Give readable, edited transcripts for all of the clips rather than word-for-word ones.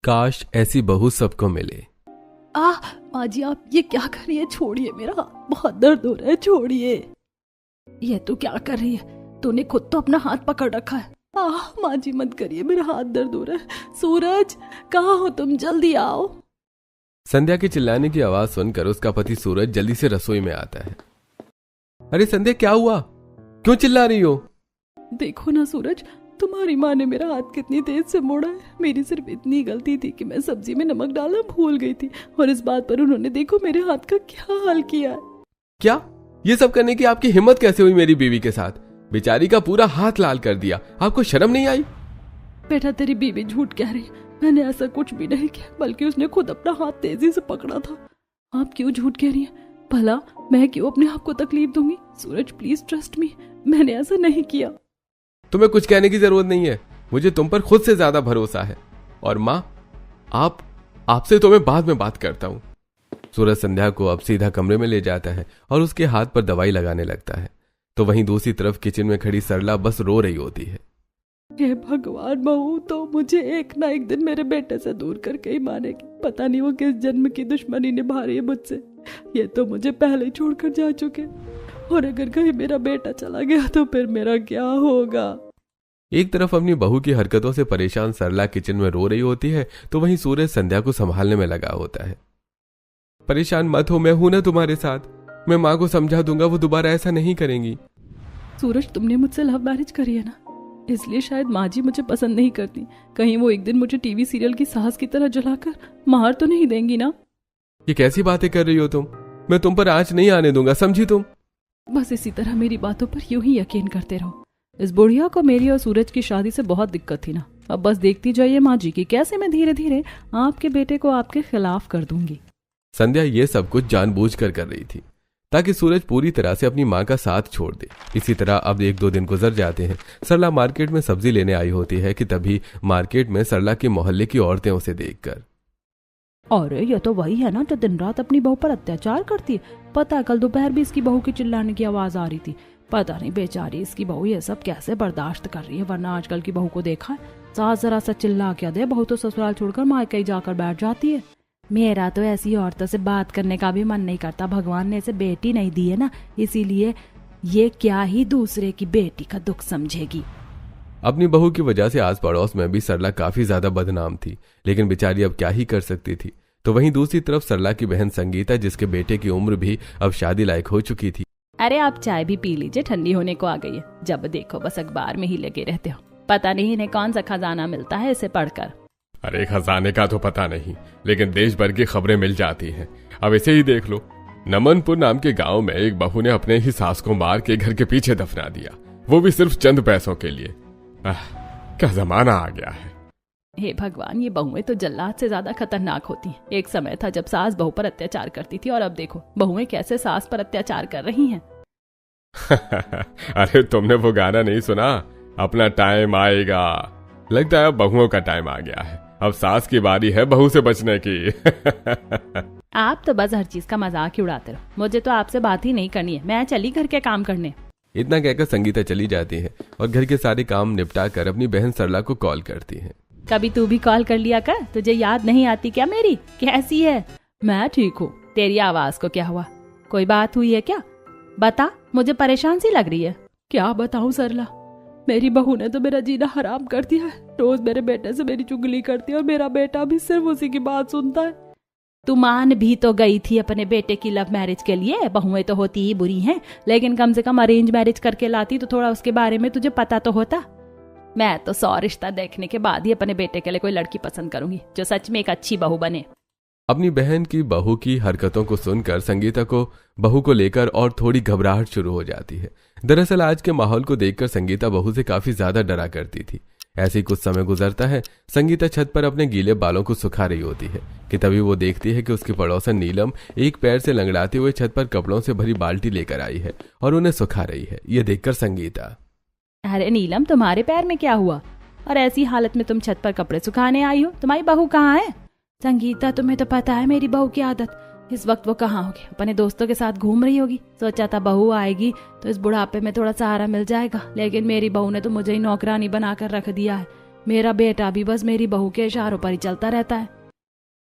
काश ऐसी बहू सबको मिले। माँ जी आप ये क्या कर रही है? छोड़िए, मेरा बहुत दर्द हो रहा है, छोड़िए। ये तू क्या कर रही है? तूने खुद तो अपना हाथ पकड़ रखा है। माँ जी मत करिए, मेरा हाथ दर्द हो रहा है। सूरज, कहाँ हो तुम? जल्दी आओ। संध्या के चिल्लाने की आवाज सुनकर उसका पति सूरज जल्दी से रसोई में आता है। अरे संध्या, क्या हुआ? क्यों चिल्ला रही हो? देखो ना सूरज, तुम्हारी माँ ने मेरा हाथ कितनी तेज से मोड़ा है। मेरी सिर्फ इतनी गलती थी कि मैं सब्जी में नमक डालना भूल गई थी, और इस बात पर उन्होंने देखो मेरे हाथ का क्या हाल किया है। क्या? ये सब करने की आपकी हिम्मत कैसे हुई मेरी बीवी के साथ? बेचारी का पूरा हाथ लाल कर दिया। आपको शर्म नहीं आई? बेटा तेरी बीवी झूठ कह रही है, मैंने ऐसा कुछ भी नहीं किया, बल्कि उसने खुद अपना हाथ तेजी से पकड़ा था। आप क्यों झूठ कह रही हैं? भला मैं क्यों अपने आप को तकलीफ दूंगी? सूरज प्लीज ट्रस्ट मी, मैंने ऐसा नहीं किया। तुम्हें कुछ कहने की जरूरत नहीं है, मुझे तुम पर खुद से ज्यादा भरोसा है। और माँ, आपसे तो मैं बाद में बात करता हूँ। सूरज संध्या को अब सीधा कमरे में ले जाता है और उसके हाथ पर दवाई लगाने लगता है। तो वहीं दूसरी तरफ किचन में खड़ी सरला बस रो रही होती है। हे भगवान, बहू तो मुझे एक ना एक दिन मेरे बेटे से दूर करके ही मानेगी। पता नहीं वो किस जन्म की दुश्मनी निभा रही है मुझसे। ये तो मुझे पहले ही छोड़कर जा चुके, और अगर कहीं मेरा बेटा चला गया तो फिर मेरा क्या होगा? एक तरफ अपनी बहू की हरकतों से परेशान सरला किचन में रो रही होती है, तो वहीं सूरज संध्या को संभालने में लगा होता है। परेशान मत हो, मैं हूं ना तुम्हारे साथ। मैं माँ को समझा दूंगा, वो दोबारा ऐसा नहीं करेंगी। सूरज, तुमने मुझसे लव मैरिज करी है ना, इसलिए शायद माँ जी मुझे पसंद नहीं करती। कहीं वो एक दिन मुझे टीवी सीरियल की सास की तरह जलाकर मार तो नहीं देंगी ना? ये कैसी बातें कर रही हो तुम? मैं तुम पर आंच नहीं आने दूंगा, समझी तुम? बस इसी तरह मेरी बातों पर यूं ही यकीन करते रहो। इस बुढ़िया को मेरी और सूरज की शादी से बहुत दिक्कत थी ना। अब बस देखती जाइए माँ जी की कैसे मैं धीरे धीरे आपके बेटे को आपके खिलाफ कर दूंगी। संध्या ये सब कुछ जानबूझकर कर रही थी ताकि सूरज पूरी तरह से अपनी माँ का साथ छोड़ दे। इसी तरह अब 1-2 दिन गुजर जाते हैं। सरला मार्केट में सब्जी लेने आई होती है कि तभी मार्केट में सरला के मोहल्ले की औरतें उसे देखकर, अरे ये तो वही है ना जो दिन रात अपनी बहू पर अत्याचार करती है। पता है कल दोपहर भी इसकी बहू की चिल्लाने की आवाज आ रही थी। पता नहीं बेचारी इसकी बहू ये सब कैसे बर्दाश्त कर रही है, वरना आजकल की बहू को देखा है, सास जरा सा चिल्ला क्या दे, बहू तो ससुराल छोड़कर मायके ही जाकर बैठ जाती है। मेरा तो ऐसी औरतों से बात करने का भी मन नहीं करता। भगवान ने इसे बेटी नहीं दी है ना, इसीलिए ये क्या ही दूसरे की बेटी का दुख समझेगी। अपनी बहू की वजह से आस पड़ोस में भी सरला काफी ज्यादा बदनाम थी, लेकिन बेचारी अब क्या ही कर सकती थी। तो वहीं दूसरी तरफ सरला की बहन संगीता, जिसके बेटे की उम्र भी अब शादी लायक हो चुकी थी। अरे आप चाय भी पी लीजिए, ठंडी होने को आ गई है। जब देखो बस अखबार में ही लगे रहते हो, पता नहीं इन्हें कौन सा खजाना मिलता है इसे पढ़कर। अरे खजाने का तो पता नहीं, लेकिन देश भर की खबरें मिल जाती हैं। अब इसे ही देख लो, नमनपुर नाम के गांव में एक बहू ने अपने ही सास को मार के घर के पीछे दफना दिया, वो भी सिर्फ चंद पैसों के लिए। क्या जमाना आ गया है। हे भगवान, ये बहुएं तो जल्लाद से ज्यादा खतरनाक होती हैं। एक समय था जब सास बहू पर अत्याचार करती थी, और अब देखो बहुएं कैसे सास पर अत्याचार कर रही हैं। अरे तुमने वो गाना नहीं सुना, अपना टाइम आएगा? लगता है अब बहुओं का टाइम आ गया है, अब सास की बारी है बहू से बचने की। आप तो बस हर चीज का मजाक ही उड़ाते रहो, मुझे तो आपसे बात ही नहीं करनी है, मैं चली घर के काम करने। इतना कहकर संगीता चली जाती है और घर के सारे काम निपटा कर अपनी बहन सरला को कॉल करती है। कभी तू भी कॉल कर लिया कर, तुझे याद नहीं आती क्या मेरी? कैसी है? मैं ठीक हूँ, तेरी आवाज को क्या हुआ? कोई बात हुई है क्या? बता, मुझे परेशान सी लग रही है। क्या बताऊं सरला, मेरी बहू ने तो मेरा जीना हराम कर दिया है। रोज मेरे बेटे से मेरी चुगली करती है और मेरा बेटा भी सिर्फ उसी की बात सुनता है। तू मान भी तो गई थी अपने बेटे की लव मैरिज के लिए। बहुएं तो होती ही बुरी हैं, लेकिन कम से कम अरेंज मैरिज करके लाती तो थोड़ा उसके बारे में तुझे पता तो होता। मैं तो 100 रिश्ता देखने के बाद ही अपने बेटे के लिए कोई लड़की पसंद करूंगी जो सच में एक अच्छी बहू बने। अपनी बहन की बहू की हरकतों को सुनकर संगीता को बहू को लेकर और थोड़ी घबराहट शुरू हो जाती है। दरअसल आज के माहौल को देखकर संगीता बहू से काफी ज्यादा डरा करती थी। ऐसे ही कुछ समय गुजरता है। संगीता छत पर अपने गीले बालों को सुखा रही होती है कि तभी वो देखती है कि उसकी पड़ोसन नीलम एक पैर से लंगड़ाते हुए छत पर कपड़ों से भरी बाल्टी लेकर आई है और उन्हें सुखा रही है। ये देखकर संगीता, अरे नीलम, तुम्हारे पैर में क्या हुआ और ऐसी हालत में तुम छत पर कपड़े सुखाने आई हो? तुम्हारी बहू कहाँ है? संगीता, तुम्हें तो पता है मेरी बहू की आदत, इस वक्त वो कहाँ होगी? अपने दोस्तों के साथ घूम रही होगी। सोचा था बहू आएगी तो इस बुढ़ापे में थोड़ा सहारा मिल जाएगा, लेकिन मेरी बहू ने तो मुझे ही नौकरानी बनाकर रख दिया है। मेरा बेटा भी बस मेरी बहू के इशारों पर ही चलता रहता है।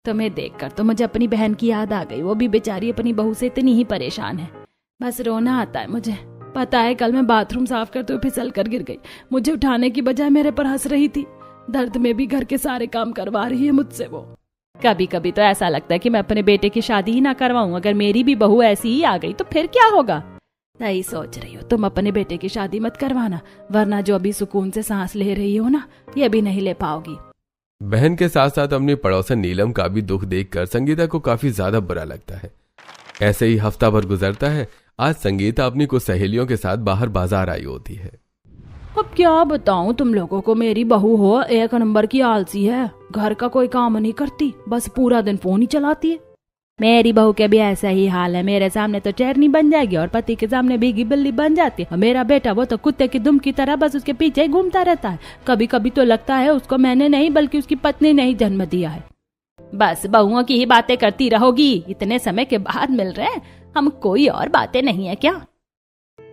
तुम्हें देखकर तो मुझे अपनी बहन की याद आ गई। वो भी बेचारी अपनी बहू से इतनी ही परेशान है, बस रोना आता है मुझे। पता है कल मैं बाथरूम साफ करते हुए फिसल कर गिर गई। मुझे उठाने की बजाय मेरे पर हंस रही थी। दर्द में भी घर के सारे काम करवा रही है मुझसे वो। कभी कभी तो ऐसा लगता है कि मैं अपने बेटे की शादी ही ना करवाऊं। अगर मेरी भी बहू ऐसी ही आ गई तो फिर क्या होगा। सही सोच रही हो तुम, अपने बेटे की शादी मत करवाना, वरना जो अभी सुकून से सांस ले रही हो ना, ये भी नहीं ले पाओगी। बहन के साथ साथ अपनी पड़ोसन नीलम का भी दुख देखकर संगीता को काफी ज्यादा बुरा लगता है। ऐसे ही हफ्ता भर गुजरता है। आज संगीता अपनी कुछ सहेलियों के साथ बाहर बाजार आई होती है। अब क्या बताऊं तुम लोगों को, मेरी बहू हो एक नंबर की आलसी है। घर का कोई काम नहीं करती, बस पूरा दिन फोन ही चलाती है। मेरी बहू के भी ऐसा ही हाल है। मेरे सामने तो चेरनी बन जाएगी और पति के सामने भीगी बिल्ली बन जाती है। मेरा बेटा वो तो कुत्ते की दुम की तरह बस उसके पीछे ही घूमता रहता है। कभी कभी तो लगता है उसको मैंने नहीं बल्कि उसकी पत्नी ने ही जन्म दिया है। बस बहुओं की ही बातें करती रहोगी। इतने समय के बाद मिल रहे हैं हम, कोई और बातें नहीं है क्या?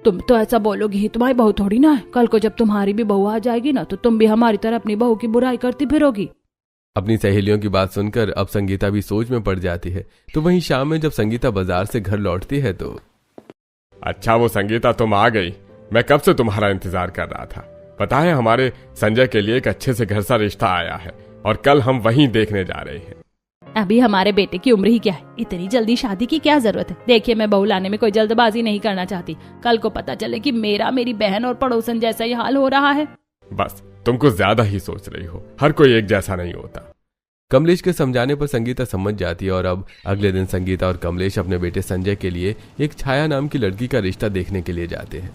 तुम तो ऐसा बोलोगी ही, तुम्हारी बहू थोड़ी ना है। कल को जब तुम्हारी भी बहू आ जाएगी ना, तो तुम भी हमारी तरह अपनी बहू की बुराई करती फिरोगी। अपनी सहेलियों की बात सुनकर अब संगीता भी सोच में पड़ जाती है। तो वहीं शाम में जब संगीता बाजार से घर लौटती है तो अच्छा वो संगीता तुम आ गई। मैं कब से तुम्हारा इंतजार कर रहा था। पता है हमारे संजय के लिए एक अच्छे से घर सा रिश्ता आया है और कल हम वहीं देखने जा रहे हैं। अभी हमारे बेटे की उम्र ही क्या है, इतनी जल्दी शादी की क्या जरूरत है? देखिए मैं बहू लाने में कोई जल्दबाजी नहीं करना चाहती। कल को पता चले कि मेरा मेरी बहन और पड़ोसन जैसा ही हाल हो रहा है। बस तुम कुछ ज्यादा ही सोच रही हो, हर कोई एक जैसा नहीं होता। कमलेश के समझाने पर संगीता समझ जाती है और अब अगले दिन संगीता और कमलेश अपने बेटे संजय के लिए एक छाया नाम की लड़की का रिश्ता देखने के लिए जाते हैं।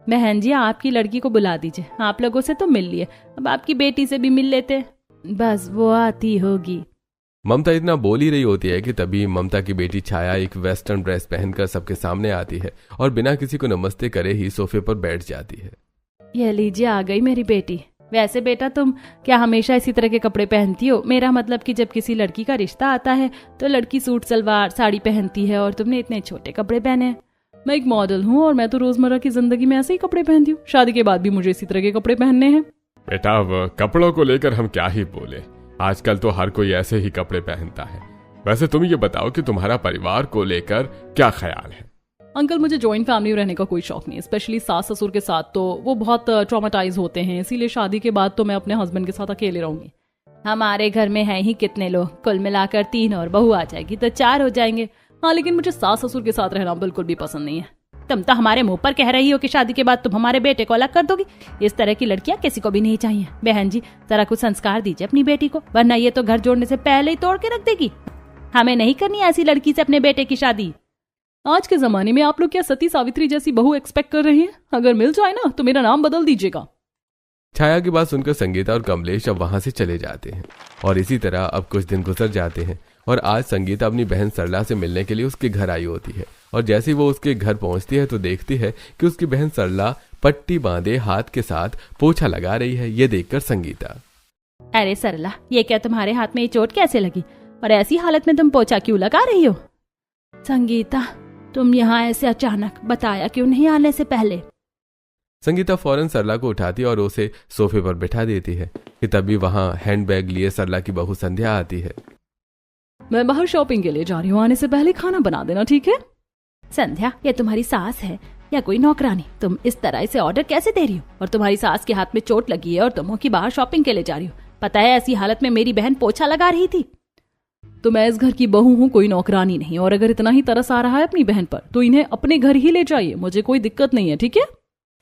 बहन जी आपकी लड़की को बुला दीजिए। आप लोगों से तो मिल लिए, अब आपकी बेटी से भी मिल लेते। बस वो आती होगी। ममता इतना बोल ही रही होती है कि तभी ममता की बेटी छाया एक वेस्टर्न ड्रेस पहनकर सबके सामने आती है और बिना किसी को नमस्ते करे ही सोफे पर बैठ जाती है। ये लीजिए आ गई मेरी बेटी। वैसे बेटा तुम क्या हमेशा इसी तरह के कपड़े पहनती हो? मेरा मतलब कि जब किसी लड़की का रिश्ता आता है तो लड़की सूट सलवार साड़ी पहनती है और तुमने इतने छोटे कपड़े पहने हैं। मैं एक मॉडल हूँ और मैं तो रोजमर्रा की जिंदगी में ऐसे ही कपड़े पहनती हूँ। शादी के बाद भी मुझे इसी तरह के कपड़े पहनने हैं। बेटा अब कपड़ों को लेकर हम क्या ही बोले, आजकल तो हर कोई ऐसे ही कपड़े पहनता है। वैसे तुम ये बताओ कि तुम्हारा परिवार को लेकर क्या ख्याल है? अंकल मुझे जॉइंट फैमिली में रहने का कोई शौक नहीं है, स्पेशली सास ससुर के साथ तो वो बहुत ट्रॉमेटाइज होते हैं। इसीलिए शादी के बाद तो मैं अपने हस्बैंड के साथ अकेले रहूंगी। हमारे घर में है ही कितने लोग, कुल मिलाकर 3 और बहू आ जाएगी तो 4 हो जाएंगे। हाँ लेकिन मुझे सास ससुर के साथ रहना बिल्कुल भी पसंद नहीं है। तुम तो हमारे मुंह पर कह रही हो कि शादी के बाद तुम हमारे बेटे को अलग कर दोगी। इस तरह की लड़कियां किसी को भी नहीं चाहिए। बहन जी जरा कुछ संस्कार दीजिए अपनी बेटी को, वरना ये तो घर जोड़ने से पहले ही तोड़ के रख देगी। हमें नहीं करनी ऐसी लड़की से अपने बेटे की शादी। आज के जमाने में आप लोग क्या सती सावित्री जैसी बहू एक्सपेक्ट कर रहे हैं? अगर मिल जाए ना तो मेरा नाम बदल दीजिएगा। छाया की बात सुनकर संगीता और कमलेश अब वहां से चले जाते हैं और इसी तरह अब कुछ दिन गुजर जाते हैं और आज संगीता अपनी बहन सरला से मिलने के लिए उसके घर आई होती है और जैसे ही वो उसके घर पहुंचती है तो देखती है कि उसकी बहन सरला पट्टी बांधे हाथ के साथ पोछा लगा रही है। ये देखकर संगीता, अरे सरला ये क्या तुम्हारे हाथ में ये चोट कैसे लगी और ऐसी हालत में तुम पोछा क्यों लगा रही हो? संगीता तुम यहाँ ऐसे अचानक, बताया क्यों नहीं आने से पहले? संगीता फौरन सरला को उठाती और उसे सोफे पर बिठा देती है कि तभी वहां हैंडबैग लिए सरला की बहू संध्या आती है। मैं बाहर शॉपिंग के लिए जा रही हूँ, आने से पहले खाना बना देना, ठीक है? संध्या ये तुम्हारी सास है या कोई नौकरानी? तुम इस तरह से ऑर्डर कैसे दे रही हो? और तुम्हारी सास के हाथ में चोट लगी है और तुम हो कि बाहर शॉपिंग के लिए जा रही हो। पता है ऐसी हालत में मेरी बहन पोछा लगा रही थी। तो मैं इस घर की बहू हूँ, कोई नौकरानी नहीं। और अगर इतना ही तरस आ रहा है अपनी बहन पर तो इन्हें अपने घर ही ले जाइए, मुझे कोई दिक्कत नहीं है, ठीक है?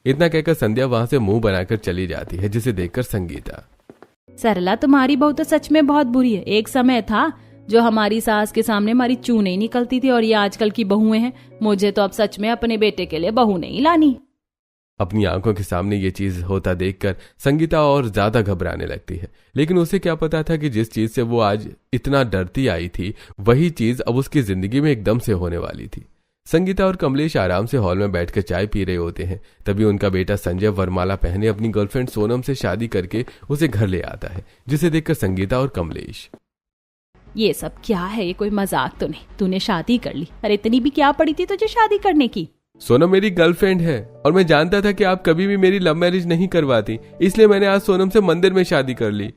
इतना कहकर संध्या वहां से मुंह बनाकर चली जाती है जिसे देखकर संगीता, सरला तुम्हारी बहू तो सच में बहुत बुरी है। एक समय था जो हमारी सास के सामने हमारी चू नहीं निकलती थी और ये आजकल की बहुएं हैं। मुझे तो अब सच में अपने बेटे के लिए बहू नहीं लानी। अपनी आंखों के सामने ये चीज होता देखकर संगीता और ज्यादा घबराने लगती है। लेकिन उसे क्या पता था कि जिस चीज से वो आज इतना डरती आई थी वही चीज अब उसकी जिंदगी में एकदम से होने वाली थी। संगीता और कमलेश आराम से हॉल में बैठकर चाय पी रहे होते हैं। तभी उनका बेटा संजय वरमाला पहने अपनी गर्लफ्रेंड सोनम से शादी करके उसे घर ले आता है, जिसे देखकर संगीता और कमलेश, ये सब क्या है? ये कोई मजाक तो नहीं? तूने शादी कर ली? अरे इतनी भी क्या पड़ी थी तुझे शादी करने की? सोनम मेरी गर्लफ्रेंड है और मैं जानता था कि आप कभी भी मेरी लव मैरिज नहीं करवाती, इसलिए मैंने आज सोनम से मंदिर में शादी कर ली।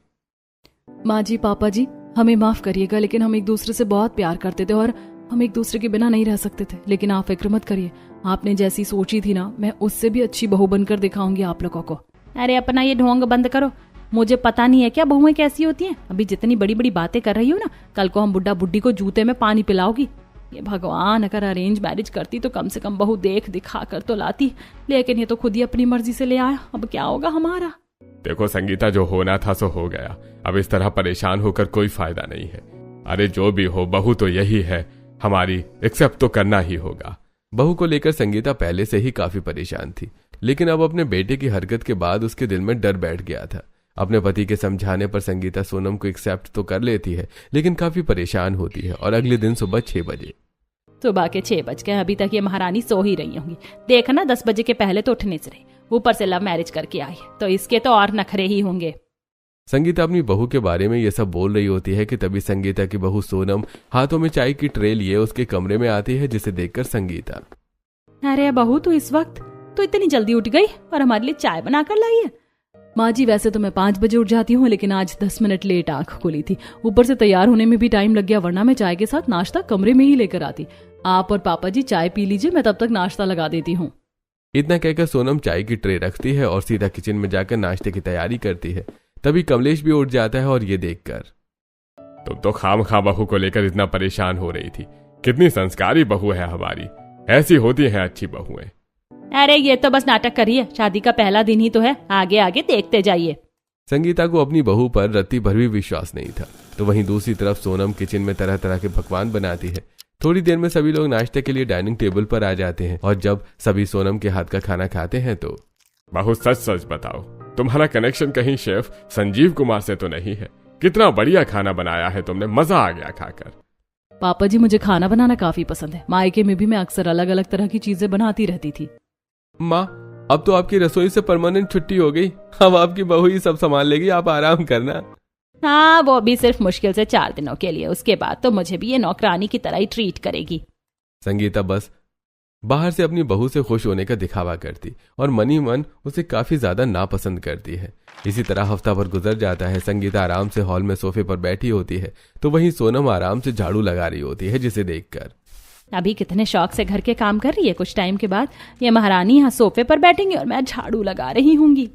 माँ जी, पापा जी, हमें माफ करिएगा, लेकिन हम एक दूसरे से बहुत प्यार करते थे और हम एक दूसरे के बिना नहीं रह सकते थे। लेकिन आप फिक्र मत करिए, आपने जैसी सोची थी ना, मैं उससे भी अच्छी बहू बनकर दिखाऊंगी आप लोगों को। अरे अपना ये ढोंग बंद करो, मुझे पता नहीं है क्या बहुएं कैसी होती हैं। अभी जितनी बड़ी बड़ी बातें कर रही हो ना, कल को हम बुड्ढा बुड्ढी को जूते में पानी पिलाओगी। ये भगवान, अगर अरेंज मैरिज करती तो कम से कम बहू देख दिखा कर तो लाती, लेकिन ये तो खुद ही अपनी मर्जी से ले आया। अब क्या होगा हमारा? देखो संगीता, जो होना था सो हो गया। अब इस तरह परेशान होकर कोई फायदा नहीं है। अरे जो भी हो, बहू तो यही है हमारी, एक्सेप्ट तो करना ही होगा। बहू को लेकर संगीता पहले से ही काफी परेशान थी, लेकिन अब अपने बेटे की हरकत के बाद उसके दिल में डर बैठ गया था। अपने पति के समझाने पर संगीता सोनम को एक्सेप्ट तो कर लेती है, लेकिन काफी परेशान होती है। और अगले दिन सुबह 6 बजे, सुबह के 6 बज गए, अभी तक ये महारानी सो ही रही होंगी। देखना 10 बजे के पहले तो उठने से रही, ऊपर से लव मैरिज करके आई, तो इसके तो और नखरे ही होंगे। संगीता अपनी बहू के बारे में ये सब बोल रही होती है कि तभी संगीता की बहू सोनम हाथों में चाय की ट्रे लिए उसके कमरे में आती है, जिसे देखकर संगीता, अरे बहू, तू इस वक्त तो इतनी जल्दी उठ गई और हमारे लिए चाय बनाकर लाई है? माँ जी, वैसे तो मैं 5 बजे उठ जाती हूँ, लेकिन आज 10 मिनट लेट आंख खुली थी। ऊपर से तैयार होने में भी टाइम लग गया, वरना मैं चाय के साथ नाश्ता कमरे में ही लेकर आती। आप और पापा जी चाय पी लीजिए, मैं तब तक नाश्ता लगा देती हूँ। इतना कहकर सोनम चाय की ट्रे रखती है और सीधा किचन में जाकर नाश्ते की तैयारी करती है। तभी कमलेश भी उठ जाता है और ये देखकर, तुम तो खामखा बहू को लेकर इतना परेशान हो रही थी। कितनी संस्कारी बहू है हमारी, ऐसी होती है अच्छी बहुएं। अरे ये तो बस नाटक करिए, शादी का पहला दिन ही तो है, आगे आगे देखते जाइए। संगीता को अपनी बहू पर रत्ती भर भी विश्वास नहीं था। तो वहीं दूसरी तरफ सोनम किचन में तरह तरह के पकवान बनाती है। थोड़ी देर में सभी लोग नाश्ते के लिए डाइनिंग टेबल पर आ जाते हैं और जब सभी सोनम के हाथ का खाना खाते हैं तो, बहू सच सच बताओ, तुम्हारा कनेक्शन कहीं शेफ संजीव कुमार से तो नहीं है? कितना बढ़िया खाना बनाया है तुमने, मजा आ गया खाकर। पापा जी, मुझे खाना बनाना काफी पसंद है। मायके में भी मैं अक्सर अलग अलग तरह की चीजें बनाती रहती थी। माँ, अब तो आपकी रसोई से परमानेंट छुट्टी हो गई, अब आपकी बहू ही सब संभाल लेगी, आप आराम करना। हाँ, वो भी सिर्फ मुश्किल से 4 दिनों के लिए, उसके बाद तो मुझे भी ये नौकरानी की तरह ही ट्रीट करेगी। संगीता बस बाहर से अपनी बहू से खुश होने का दिखावा करती और मनी मन उसे काफी ज्यादा नापसंद करती है। इसी तरह हफ्ता भर गुजर जाता है। संगीता आराम से हॉल में सोफे पर बैठी होती है, तो वहीं सोनम आराम से झाड़ू लगा रही होती है, जिसे देखकर, अभी कितने शौक से घर के काम कर रही है, कुछ टाइम के बाद ये महारानी यहाँ सोफे पर बैठेंगी और मैं झाड़ू लगा रही हूँगी।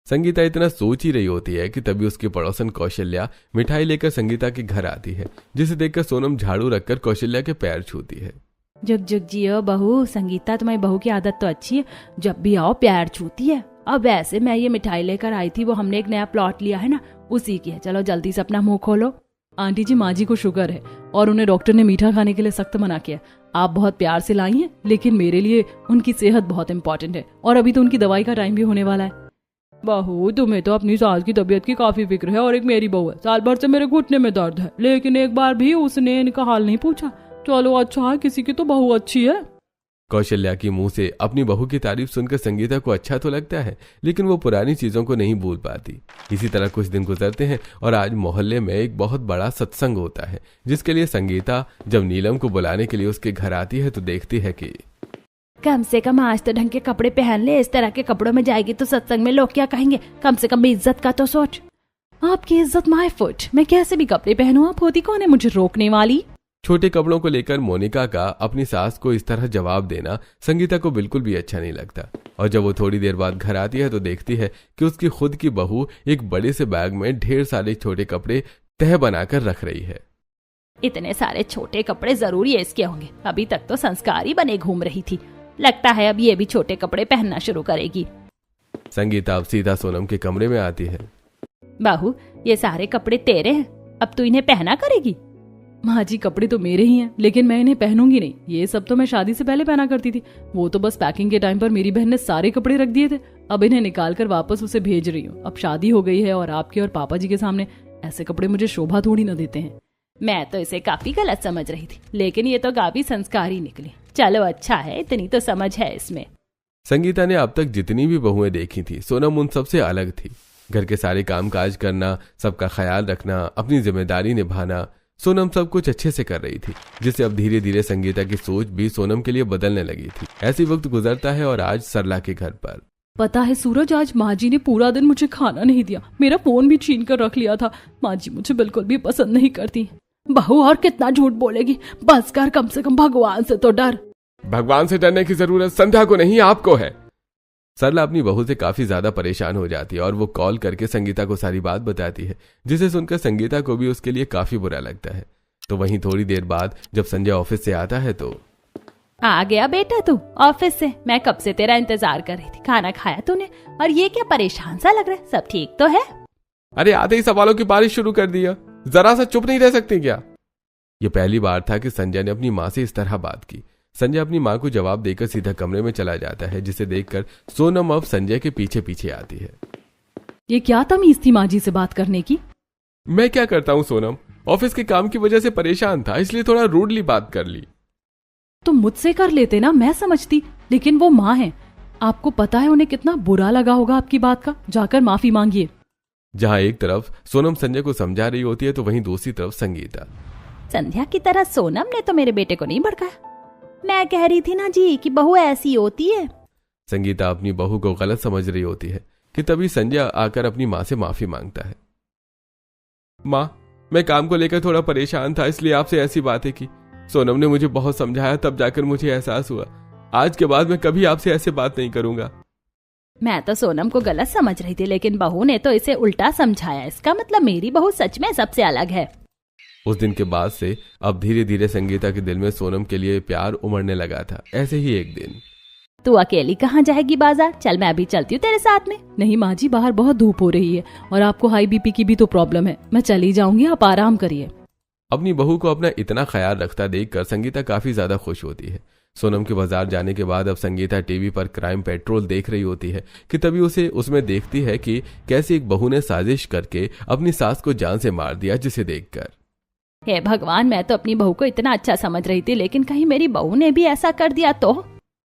संगीता इतना सोच ही रही होती है कि तभी उसकी पड़ोसन कौशल्या मिठाई लेकर संगीता के घर आती है, जिसे देखकर सोनम झाड़ू रखकर कौशल्या के पैर छूती है। जुग जुग जियो बहू। संगीता, तुम्हारी बहू की आदत तो अच्छी है, जब भी आओ पैर छूती है। अब ऐसे मैं ये मिठाई लेकर आई थी, वो हमने एक नया प्लॉट लिया है ना, उसी की है। चलो जल्दी से अपना मुंह खोलो। आंटी जी, माँ जी को शुगर है और उन्हें डॉक्टर ने मीठा खाने के लिए सख्त मना किया। आप बहुत प्यार से लाई हैं, लेकिन मेरे लिए उनकी सेहत बहुत इंपॉर्टेंट है और अभी तो उनकी दवाई का टाइम भी होने वाला है। बहू, तुम्हें तो अपनी सास की तबीयत की काफी फिक्र है और एक मेरी बहू है। साल भर से मेरे घुटने में दर्द है, लेकिन एक बार भी उसने इनका हाल नहीं पूछा। चलो अच्छा है, किसी की तो बहू अच्छी है। कौशल्या की मुंह से अपनी बहू की तारीफ सुनकर संगीता को अच्छा तो लगता है, लेकिन वो पुरानी चीजों को नहीं भूल पाती। इसी तरह कुछ दिन गुजरते हैं और आज मोहल्ले में एक बहुत बड़ा सत्संग होता है, जिसके लिए संगीता जब नीलम को बुलाने के लिए उसके घर आती है तो देखती है कि कम से कम आज तो ढंग के कपड़े पहन ले, इस तरह के कपड़ों में जाएगी तो सत्संग में लोग क्या कहेंगे? कम से कम इज्जत का तो सोच। आपकी इज्जत माय फुट, मैं कैसे भी कपड़े पहनूं, आप होती कौन है मुझे रोकने वाली? छोटे कपड़ों को लेकर मोनिका का अपनी सास को इस तरह जवाब देना संगीता को बिल्कुल भी अच्छा नहीं लगता। और जब वो थोड़ी देर बाद घर आती है तो देखती है कि उसकी खुद की बहू एक बड़े से बैग में ढेर सारे छोटे कपड़े तह बनाकर रख रही है। इतने सारे छोटे कपड़े जरूरी है इसके होंगे, अभी तक तो संस्कारी बने घूम रही थी, लगता है अब ये भी छोटे कपड़े पहनना शुरू करेगी। संगीता अब सीधा सोनम के कमरे में आती है। बहू, ये सारे कपड़े तेरे हैं, अब तू इन्हें पहना करेगी? माँ जी, कपड़े तो मेरे ही हैं, लेकिन मैं इन्हें पहनूंगी नहीं। ये सब तो मैं शादी से पहले पहना करती थी। वो तो बस पैकिंग के टाइम पर मेरी बहन ने सारे कपड़े रख दिए थे, अब इन्हें निकाल कर वापस उसे भेज रही हूँ। अब शादी हो गई है और आपके और पापा जी के सामने ऐसे कपड़े मुझे शोभा थोड़ी न देते हैं। मैं तो इसे काफी गलत समझ रही थी, लेकिन ये तो काफी संस्कारी निकली। चलो अच्छा है, इतनी तो समझ है इसमें। संगीता ने अब तक जितनी भी बहुएं देखी थी, सोनम उन सबसे अलग थी। घर के सारे काम काज करना, सबका ख्याल रखना, अपनी जिम्मेदारी निभाना, सोनम सब कुछ अच्छे से कर रही थी, जिससे अब धीरे धीरे संगीता की सोच भी सोनम के लिए बदलने लगी थी। ऐसी वक्त गुजरता है और आज सरला के घर पर पता है सूरज, आज माँ जी ने पूरा दिन मुझे खाना नहीं दिया, मेरा फोन भी छीन कर रख लिया था। माँ जी मुझे बिल्कुल भी पसंद नहीं करती। बहू और कितना झूठ बोलेगी, बस कर, कम से कम भगवान से तो डर। भगवान से डरने की जरूरत संध्या को नहीं, आपको है। सरला अपनी बहू से काफी ज्यादा परेशान हो जाती है और वो कॉल करके संगीता को सारी बात बताती है, जिसे सुनकर संगीता को भी उसके लिए काफी बुरा लगता है। तो वहीं थोड़ी देर बाद जब संजय ऑफिस से आता है तो आ गया बेटा तू ऑफिस से? मैं कब से तेरा इंतजार कर रही थी। खाना खाया तूने? और ये क्या परेशान सा लग रहा है? सब ठीक तो है? अरे आते ही सवालों की बारिश शुरू कर दिया, जरा सा चुप नहीं रह सकती क्या? ये पहली बार था कि संजय ने अपनी माँ से इस तरह बात की। संजय अपनी माँ को जवाब देकर सीधा कमरे में चला जाता है, जिसे देखकर सोनम अब संजय के पीछे पीछे आती है। ये क्या तमीज थी माँ जी से बात करने की? मैं क्या करता हूँ सोनम, ऑफिस के काम की वजह से परेशान था, इसलिए थोड़ा रूडली बात कर ली। तो मुझसे कर लेते ना, मैं समझती, लेकिन वो माँ है। आपको पता है उन्हें कितना बुरा लगा होगा आपकी बात का। जाकर माफी मांगिए। जहाँ एक तरफ सोनम संजय को समझा रही होती है तो वहीं दूसरी तरफ संगीता। संध्या की तरह सोनम ने तो मेरे बेटे को नहीं भड़काया। मैं कह रही थी ना जी कि बहू ऐसी होती है। संगीता अपनी बहू को गलत समझ रही होती है कि तभी संजय आकर अपनी माँ से माफी मांगता है। माँ, मैं काम को लेकर थोड़ा परेशान था, इसलिए आपसे ऐसी बातें की। सोनम ने मुझे बहुत समझाया, तब जाकर मुझे एहसास हुआ। आज के बाद मैं कभी आपसे ऐसे बात नहीं करूंगा। मैं तो सोनम को गलत समझ रही थी, लेकिन बहू ने तो इसे उल्टा समझाया। इसका मतलब मेरी बहू सच में सबसे अलग है। उस दिन के बाद से अब धीरे धीरे संगीता के दिल में सोनम के लिए प्यार उमड़ने लगा था। ऐसे ही एक दिन, तू अकेली कहाँ जाएगी बाजार? चल मैं अभी चलती हूँ तेरे साथ में। नहीं माँ जी, बाहर बहुत धूप हो रही है और आपको हाई बीपी की भी तो प्रॉब्लम है। मैं चली जाऊंगी, आप आराम करिए। अपनी बहू को अपना इतना ख्याल रखता देखकर संगीता काफी ज्यादा खुश होती है। सोनम के बाजार जाने के बाद अब संगीता टीवी पर क्राइम पेट्रोल देख रही होती है कि तभी उसे उसमें देखती है कि कैसे एक बहू ने साजिश करके अपनी सास को जान से मार दिया, जिसे देखकर हे भगवान, मैं तो अपनी बहू को इतना अच्छा समझ रही थी, लेकिन कहीं मेरी बहू ने भी ऐसा कर दिया तो?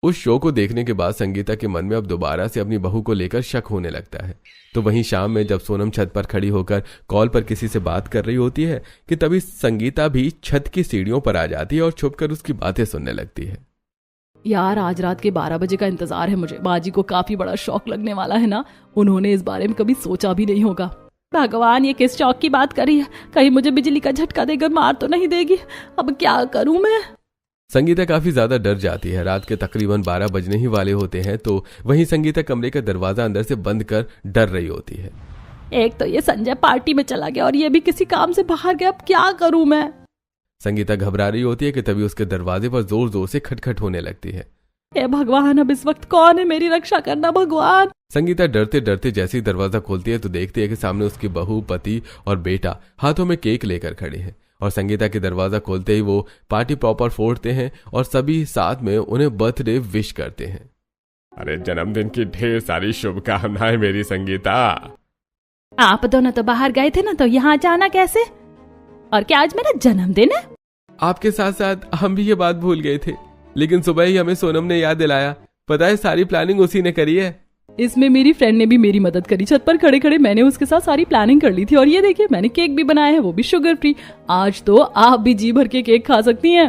उस शो को देखने के बाद संगीता के मन में अब दोबारा से अपनी बहू को लेकर शक होने लगता है। तो वहीं शाम में जब सोनम छत पर खड़ी होकर कॉल पर किसी से बात कर रही होती है कि तभी संगीता भी छत की सीढ़ियों पर आ जाती है और छुपकर उसकी बातें सुनने लगती है। यार, आज रात के 12 बजे का इंतजार है मुझे। बाजी को काफी बड़ा शौक लगने वाला है ना, उन्होंने इस बारे में कभी सोचा भी नहीं होगा। भगवान, ये किस शौक की बात कर रही है? कहीं मुझे बिजली का झटका देकर मार तो नहीं देगी? अब क्या करूं मैं? संगीता काफी ज्यादा डर जाती है। रात के तकरीबन 12 बजने ही वाले होते हैं तो वहीं संगीता कमरे का दरवाजा अंदर से बंद कर डर रही होती है। एक तो ये संजय पार्टी में चला गया और ये भी किसी काम से बाहर गया। अब क्या करूं मैं? संगीता घबरा रही होती है कि तभी उसके दरवाजे पर जोर जोर से खटखट होने लगती है। हे भगवान, अब इस वक्त कौन है? मेरी रक्षा करना भगवान। संगीता डरते डरते जैसे ही दरवाजा खोलती है तो देखती है कि सामने उसकी बहू, पति और बेटा हाथों में केक लेकर खड़े हैं। और संगीता के दरवाजा खोलते ही वो पार्टी प्रॉपर फोड़ते हैं और सभी साथ में उन्हें बर्थडे विश करते हैं। अरे जन्मदिन की ढेर सारी शुभकामनाएं मेरी संगीता। आप दोनों तो बाहर गए थे ना, तो यहाँ जाना कैसे? और क्या आज मेरा जन्मदिन है? आपके साथ साथ हम भी ये बात भूल गए थे, लेकिन सुबह ही हमें सोनम ने याद दिलाया। पता है, सारी प्लानिंग उसी ने करी है। इसमें मेरी फ्रेंड ने भी मेरी मदद करी। छत पर खड़े खड़े मैंने उसके साथ सारी प्लानिंग कर ली थी। और ये देखिए, मैंने केक भी बनाया है, वो भी शुगर फ्री। आज तो आप भी जी भर के केक खा सकती हैं।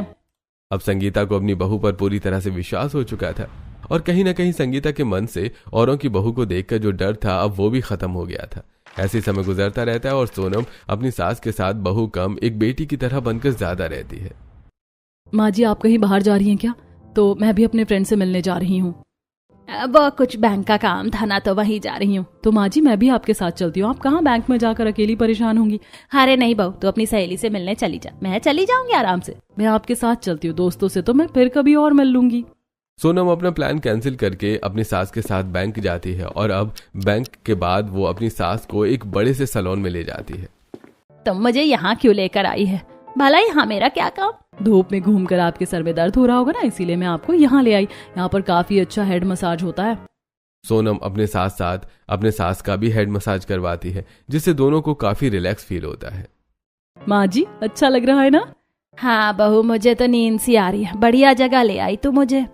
अब संगीता को अपनी बहू पर पूरी तरह से विश्वास हो चुका था और कहीं ना कहीं संगीता के मन से औरों की बहू को देखकर जो डर था अब वो भी खत्म हो गया था। ऐसे समय गुजरता रहता है और सोनम अपनी सास के साथ बहू कम एक बेटी की तरह बनकर ज्यादा रहती है। माँ जी, आप कहीं बाहर जा रही हैं क्या? तो मैं भी अपने फ्रेंड से मिलने जा रही हूँ। वो कुछ बैंक का काम था ना, तो वहीं जा रही हूँ। तो माँ जी, मैं भी आपके साथ चलती हूँ। आप कहाँ बैंक में जाकर अकेली परेशान होंगी? अरे नहीं बहू, तो अपनी सहेली से मिलने चली जा। मैं चली जाऊंगी आराम से। मैं आपके साथ चलती हूँ। दोस्तों से तो मैं फिर कभी और मिल लूंगी। सोनम अपना प्लान कैंसिल करके अपनी सास के साथ बैंक जाती है और अब बैंक के बाद वो अपनी सास को एक बड़े से सैलून में ले जाती है। तुम मुझे यहाँ क्यों लेकर आई है? भला यहाँ मेरा क्या काम? धूप में घूमकर आपके सर में दर्द हो रहा होगा ना, इसीलिए मैं आपको यहाँ ले आई। यहाँ पर काफी अच्छा हेड मसाज होता है। सोनम अपने साथ साथ अपने सास का भी हेड मसाज करवाती है, जिससे दोनों को काफी रिलैक्स फील होता है। माँ जी, अच्छा लग रहा है ना? हाँ बहू, मुझे तो नींद सी आ रही है। बढ़िया जगह ले आई तू मुझे।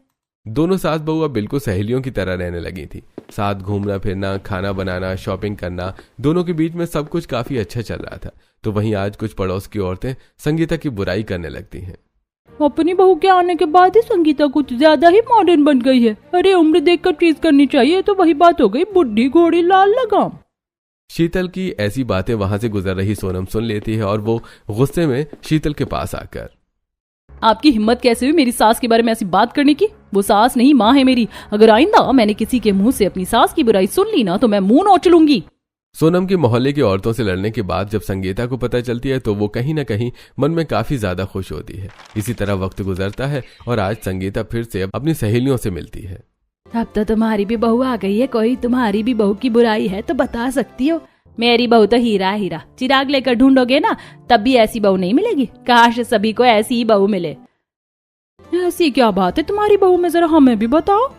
दोनों सास बहू अब बिल्कुल सहेलियों की तरह रहने लगी थी। साथ घूमना फिरना, खाना बनाना, शॉपिंग करना, दोनों के बीच में सब कुछ काफी अच्छा चल रहा था। तो वहीं आज कुछ पड़ोस की औरतें संगीता की बुराई करने लगती हैं। अपनी बहू के आने के बाद ही संगीता कुछ ज्यादा ही मॉडर्न बन गई है। अरे उम्र देखकर ट्रीट करनी चाहिए, तो वही बात हो गई, बुढ़ी घोड़ी लाल लगाम। शीतल की ऐसी बातें वहां से गुजर रही सोनम सुन लेती है और वो गुस्से में शीतल के पास आकर, आपकी हिम्मत कैसे हुई मेरी सास के बारे में ऐसी बात करने की? वो सास नहीं माँ है मेरी। अगर आइंदा मैंने किसी के मुंह से अपनी सास की बुराई सुन ली ना तो मैं मुंह नोच लूंगी। सोनम की मोहल्ले की औरतों से लड़ने के बाद जब संगीता को पता चलती है तो वो कहीं न कहीं मन में काफी ज्यादा खुश होती है। इसी तरह वक्त गुजरता है और आज संगीता फिर से अपनी सहेलियों से मिलती है। अब तो तुम्हारी भी बहू आ गई है, कोई तुम्हारी भी बहू की बुराई है तो बता सकती हो। मेरी बहू तो हीरा हीरा, चिराग लेकर ढूंढोगे ना तब भी ऐसी बहू नहीं मिलेगी। काश सभी को ऐसी ही बहू मिले। ऐसी क्या बात है तुम्हारी बहू में, जरा हमें भी बताओ।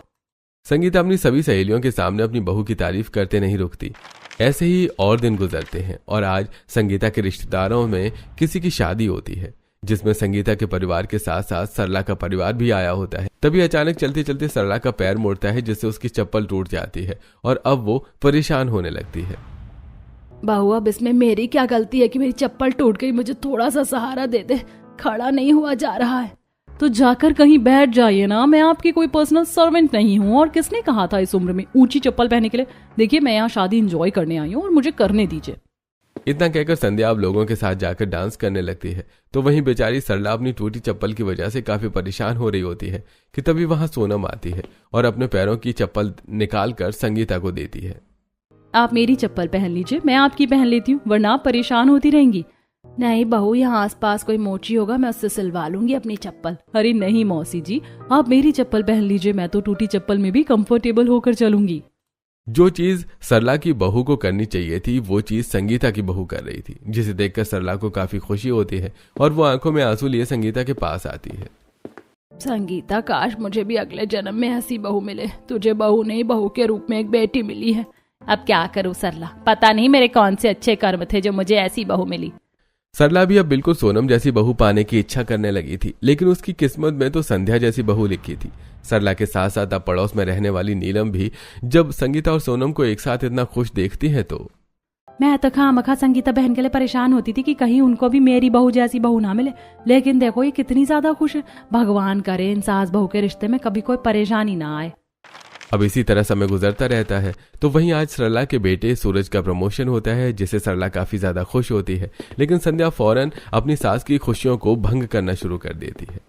संगीता अपनी सभी सहेलियों के सामने अपनी बहू की तारीफ करते नहीं रुकती। ऐसे ही और दिन गुजरते हैं और आज संगीता के रिश्तेदारों में किसी की शादी होती है, जिसमें संगीता के परिवार के साथ साथ सरला का परिवार भी आया होता है। तभी अचानक चलते चलते सरला का पैर मुड़ता है, जिससे उसकी चप्पल टूट जाती है और अब वो परेशान होने लगती है। बहू अब इसमें मेरी क्या गलती है कि मेरी चप्पल टूट गई? मुझे थोड़ा सा सहारा दे दे, खड़ा नहीं हुआ जा रहा है। तो जाकर कहीं बैठ जाइए ना, मैं आपकी कोई पर्सनल सर्वेंट नहीं हूँ। और किसने कहा था इस उम्र में ऊंची चप्पल पहनने के लिए? देखिए मैं यहाँ शादी एंजॉय करने आई हूँ और मुझे करने दीजिए। इतना कहकर संध्या अब लोगों के साथ जाकर डांस करने लगती है। तो वहीं बेचारी सरला अपनी टूटी चप्पल की वजह से काफी परेशान हो रही होती है कि तभी वहां सोनम आती है और अपने पैरों की चप्पल निकाल कर संगीता को देती है। आप मेरी चप्पल पहन लीजिए, मैं आपकी पहन लेती हूँ, वरना आप परेशान होती रहेंगी। नहीं बहू, यहाँ आसपास कोई मोची होगा, मैं उससे सिलवा लूंगी अपनी चप्पल। अरे नहीं मौसी जी, आप मेरी चप्पल पहन लीजिए, मैं तो टूटी चप्पल में भी कंफर्टेबल होकर चलूंगी। जो चीज सरला की बहू को करनी चाहिए थी वो चीज संगीता की बहू कर रही थी, जिसे देखकर सरला को काफी खुशी होती है और वो आंखों में आंसू लिए संगीता के पास आती है। संगीता, काश मुझे भी अगले जन्म में ऐसी बहू मिले। तुझे बहू नहीं, बहू के रूप में एक बेटी मिली है। अब क्या करूं सरला, पता नहीं मेरे कौन से अच्छे कर्म थे जो मुझे ऐसी बहू मिली। सरला भी अब बिल्कुल सोनम जैसी बहू पाने की इच्छा करने लगी थी, लेकिन उसकी किस्मत में तो संध्या जैसी बहू लिखी थी। सरला के साथ साथ अब पड़ोस में रहने वाली नीलम भी जब संगीता और सोनम को एक साथ इतना खुश देखती है तो मैं तो खामखा संगीता बहन के लिए परेशान होती थी कि कहीं उनको भी मेरी बहू जैसी बहू ना मिले, लेकिन देखो ये कितनी ज्यादा खुश है। भगवान करे इन सास बहू के रिश्ते में कभी कोई परेशानी ना आए। अब इसी तरह समय गुजरता रहता है। तो वहीं आज सरला के बेटे सूरज का प्रमोशन होता है, जिससे सरला काफी ज्यादा खुश होती है, लेकिन संध्या फौरन अपनी सास की खुशियों को भंग करना शुरू कर देती है।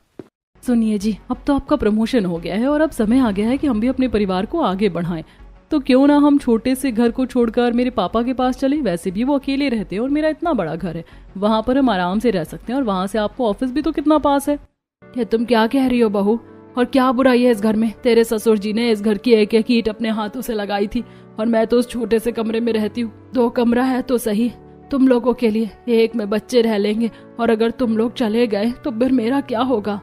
सुनिए जी, अब तो आपका प्रमोशन हो गया है और अब समय आ गया है कि हम भी अपने परिवार को आगे बढ़ाएं। तो क्यों ना हम छोटे से घर को छोड़कर मेरे पापा के पास चले। वैसे भी वो अकेले रहते हैं और मेरा इतना बड़ा घर है, वहां पर हम आराम से रह सकते हैं और वहां से आपको ऑफिस भी तो कितना पास है। ये तुम क्या कह रही हो बहू? और क्या बुराई है इस घर में? तेरे ससुर जी ने इस घर की एक एक ईंट अपने हाथों से लगाई थी और मैं तो उस छोटे से कमरे में रहती हूँ। 2 कमरा है तो सही तुम लोगों के लिए, एक में बच्चे रह लेंगे, और अगर तुम लोग चले गए तो फिर मेरा क्या होगा?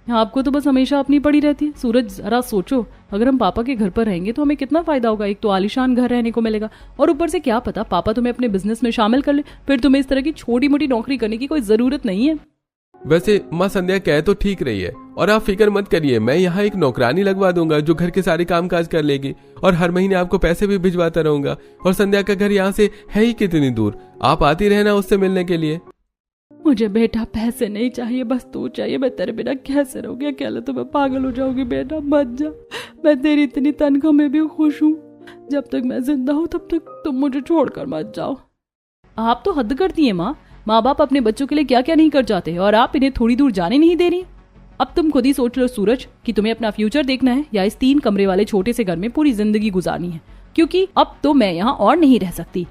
आपको तो बस हमेशा अपनी पड़ी रहती है। सूरज जरा सोचो, अगर हम पापा के घर पर रहेंगे तो हमें कितना फायदा होगा। एक तो आलीशान घर रहने को मिलेगा और ऊपर से क्या पता पापा तुम्हें अपने बिजनेस में शामिल कर ले, फिर तुम्हें इस तरह की छोटी मोटी नौकरी करने की कोई जरूरत नहीं है। वैसे माँ संध्या कह तो ठीक रही है, और आप फिक्र मत करिए, मैं यहाँ एक नौकरानी लगवा दूंगा जो घर के सारे कामकाज कर लेगी और हर महीने आपको पैसे भी भिजवाता रहूंगा। और संध्या का घर यहाँ से है ही कितनी दूर, आप आती रहना उससे मिलने के लिए। मुझे बेटा पैसे नहीं चाहिए, बस तू चाहिए। मैं तेरे बिना कैसे रहूंगी अकेले, तो मैं पागल हो जाऊंगी। बेटा मत जा, मैं तेरी इतनी तनख्वाह में भी खुश हूँ। जब तक मैं जिंदा हूँ तब तक तुम मुझे छोड़कर मत जाओ। आप तो हद करती है माँ, माँ बाप अपने बच्चों के लिए क्या क्या नहीं कर जाते और आप इन्हें थोड़ी दूर जाने नहीं दे रही। अब तुम खुद ही सोच लो सूरज कि तुम्हें अपना फ्यूचर देखना है या इस 3 कमरे वाले छोटे से घर में पूरी जिंदगी गुजारनी है, क्योंकि अब तो मैं यहाँ और नहीं रह सकती।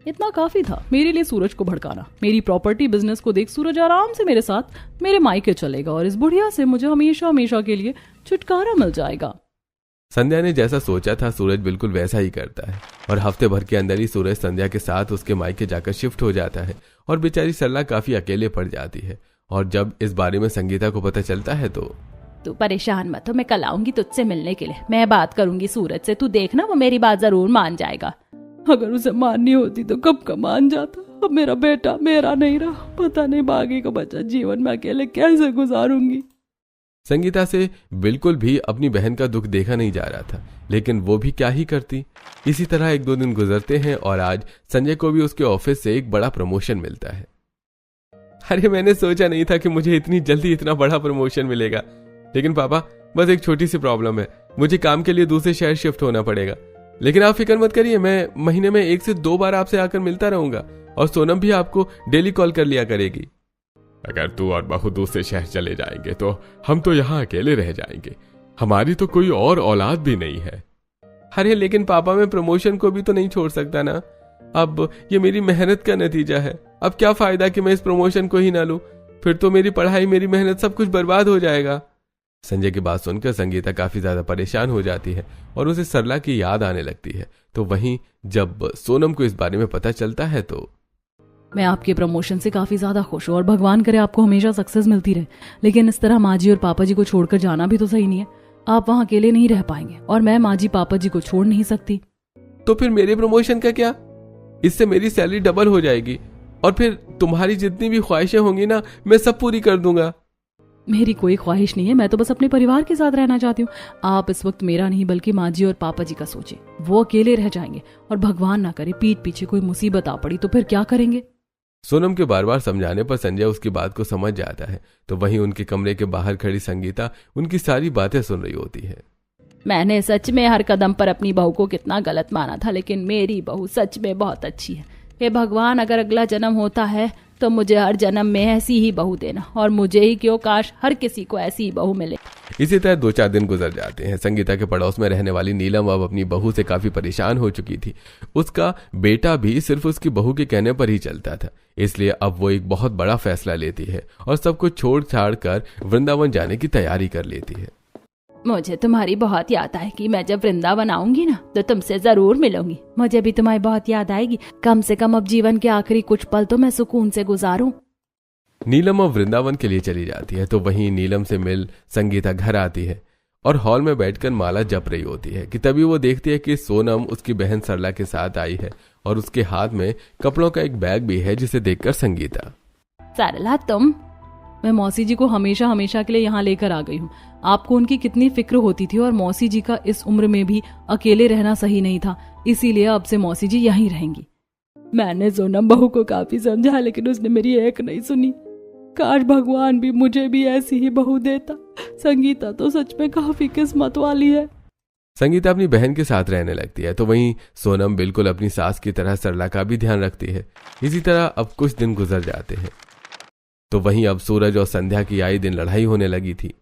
इतना काफी था मेरे लिए सूरज को भड़काना। मेरी प्रॉपर्टी बिजनेस को देख सूरज आराम से मेरे साथ मेरे मायके चलेगा और इस बुढ़िया से मुझे हमेशा हमेशा के लिए छुटकारा मिल जाएगा। संध्या ने जैसा सोचा था सूरज बिल्कुल वैसा ही करता है और हफ्ते भर के अंदर ही सूरज संध्या के साथ उसके मायके जाकर शिफ्ट हो जाता है और बेचारी सरला काफी अकेले पड़ जाती है। और जब इस बारे में संगीता को पता चलता है तो तू परेशान मत हो, मैं कल आऊंगी तुझसे मिलने के लिए। मैं बात करूंगी सूरज से, तू देखना वो मेरी बात जरूर मान जाएगा। अगर उसे माननी होती तो कब का मान जाता। अब मेरा बेटा मेरा नहीं रहा, पता नहीं बाकी का बच्चा जीवन में अकेले कैसे गुजारूंगी। संगीता से बिल्कुल भी अपनी बहन का दुख देखा नहीं जा रहा था, लेकिन वो भी क्या ही करती। इसी तरह 1-2 दिन गुजरते हैं और आज संजय को भी उसके ऑफिस से एक बड़ा प्रमोशन मिलता है। अरे मैंने सोचा नहीं था कि मुझे इतनी जल्दी इतना बड़ा प्रमोशन मिलेगा, लेकिन पापा बस एक छोटी सी प्रॉब्लम है, मुझे काम के लिए दूसरे शहर शिफ्ट होना पड़ेगा। लेकिन आप फिक्र मत करिए, मैं महीने में 1 से 2 बार आपसे आकर मिलता रहूंगा और सोनम भी आपको डेली कॉल कर लिया करेगी। अगर तू और बहू दूसरे शहर चले जाएंगे तो हम तो यहाँ अकेले रह जाएंगे, हमारी तो कोई और औलाद भी नहीं है। अरे लेकिन पापा मैं प्रमोशन को भी तो नहीं छोड़ सकता ना, अब ये मेरी मेहनत का नतीजा है। अब क्या फायदा कि मैं इस प्रमोशन को ही ना लूं, फिर तो मेरी पढ़ाई, मेरी मेहनत सब कुछ बर्बाद हो जाएगा। संजय की बात सुनकर संगीता काफी ज्यादा परेशान हो जाती है और उसे सरला की याद आने लगती है। तो वहीं जब सोनम को इस बारे में पता चलता है तो मैं आपके प्रमोशन से काफी ज्यादा खुश हूँ और भगवान करे आपको हमेशा सक्सेस मिलती रहे, लेकिन इस तरह माँ जी और पापा जी को छोड़कर जाना भी तो सही नहीं है। आप वहाँ अकेले नहीं रह पाएंगे और मैं माँ जी पापा जी को छोड़ नहीं सकती। तो फिर मेरे प्रमोशन का क्या? इससे मेरी सैलरी डबल हो जाएगी और फिर तुम्हारी जितनी भी ख्वाहिशें होंगी ना, मैं सब पूरी कर दूंगा। मेरी कोई ख्वाहिश नहीं है, मैं तो बस अपने परिवार के साथ रहना चाहती हूँ। आप इस वक्त मेरा नहीं बल्कि माँ जी और पापा जी का सोचिए, वो अकेले रह जाएंगे और भगवान ना करे पीठ पीछे कोई मुसीबत आ पड़ी तो फिर क्या करेंगे। सोनम के बार बार समझाने पर संजय उसकी बात को समझ जाता है। तो वहीं उनके कमरे के बाहर खड़ी संगीता उनकी सारी बातें सुन रही होती है। मैंने सच में हर कदम पर अपनी बहू को कितना गलत माना था, लेकिन मेरी बहू सच में बहुत अच्छी है। हे भगवान, अगर अगला जन्म होता है तो मुझे हर जन्म में ऐसी ही बहू देना, और मुझे ही क्यों, काश हर किसी को ऐसी ही बहू मिले। इसी तरह 2-4 दिन गुजर जाते हैं। संगीता के पड़ोस में रहने वाली नीलम अब अपनी बहू से काफी परेशान हो चुकी थी। उसका बेटा भी सिर्फ उसकी बहू के कहने पर ही चलता था, इसलिए अब वो एक बहुत बड़ा फैसला लेती है और सब कुछ छोड़ छाड़ कर वृंदावन जाने की तैयारी कर लेती है। मुझे तुम्हारी बहुत याद आएगी, मैं जब वृंदावन आऊंगी ना तो तुमसे जरूर मिलूंगी। मुझे भी तुम्हारी बहुत याद आएगी, कम से कम अब जीवन के आखिरी कुछ पल तो मैं सुकून से गुजारूं। नीलम अब वृंदावन के लिए चली जाती है। तो वहीं नीलम से मिल संगीता घर आती है और हॉल में बैठकर माला जप रही होती है कि तभी वो देखती है कि सोनम उसकी बहन सरला के साथ आई है और उसके हाथ में कपड़ों का एक बैग भी है, जिसे देखकर संगीता, सरला तुम? मैं मौसी जी को हमेशा हमेशा के लिए यहाँ लेकर आ गई हूँ। आपको उनकी कितनी फिक्र होती थी और मौसी जी का इस उम्र में भी अकेले रहना सही नहीं था, इसीलिए अब से मौसी जी यहीं रहेंगी। मैंने सोनम बहू को काफी समझा, लेकिन उसने मेरी एक नहीं सुनी। काश भगवान भी मुझे भी ऐसी ही बहू देता। संगीता तो सच में काफी किस्मत वाली है। संगीता अपनी बहन के साथ रहने लगती है। तो वहीं सोनम बिल्कुल अपनी सास की तरह सरला का भी ध्यान रखती है। इसी तरह अब कुछ दिन गुजर जाते हैं। तो वहीं अब सूरज और संध्या की आए दिन लड़ाई होने लगी थी।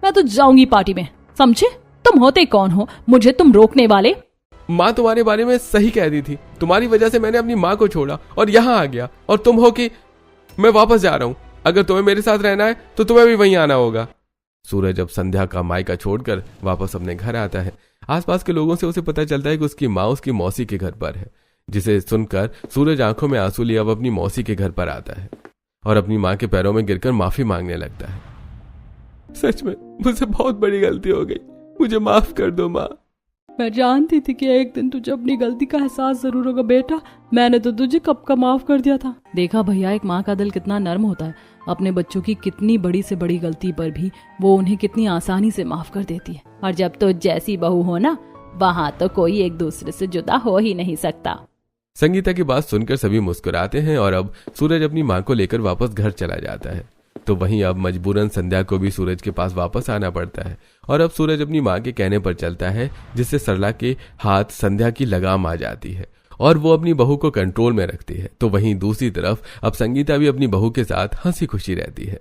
मैं तो जाऊंगी पार्टी में, समझे? तुम होते कौन हो मुझे तुम रोकने वाले? माँ तुम्हारे बारे में सही कह दी थी, तुम्हारी वजह से मैंने अपनी माँ को छोड़ा और यहाँ आ गया, और तुम हो कि मैं वापस जा रहा हूँ। अगर तुम्हें मेरे साथ रहना है तो तुम्हें भी वहीं आना होगा। सूरज अब संध्या का मायका छोड़कर वापस अपने घर आता है। आसपास के लोगों से उसे पता चलता है कि उसकी माँ उसकी मौसी के घर पर है, जिसे सुनकर सूरज आंखों में आंसू लिए अब अपनी मौसी के घर पर आता है और अपनी माँ के पैरों में गिरकर माफी मांगने लगता है। सच में मुझसे बहुत बड़ी गलती हो गई, मुझे माफ कर दो माँ। मैं जानती थी कि एक दिन तुझे अपनी गलती का एहसास जरूर होगा बेटा, मैंने तो तुझे कब का माफ कर दिया था। देखा भैया, एक माँ का दिल कितना नर्म होता है। अपने बच्चों की कितनी बड़ी से बड़ी गलती पर भी वो उन्हें कितनी आसानी से माफ कर देती है। और जब तो जैसी बहू हो ना, वहाँ तो कोई एक दूसरे से जुदा हो ही नहीं सकता। संगीता की बात सुनकर सभी मुस्कुराते हैं और अब सूरज अपनी माँ को लेकर वापस घर चला जाता है। तो वहीं अब मजबूरन संध्या को भी सूरज के पास वापस आना पड़ता है और अब सूरज अपनी माँ के कहने पर चलता है, जिससे सरला के हाथ संध्या की लगाम आ जाती है और वो अपनी बहू को कंट्रोल में रखती है। तो वहीं दूसरी तरफ अब संगीता भी अपनी बहू के साथ हंसी खुशी रहती है।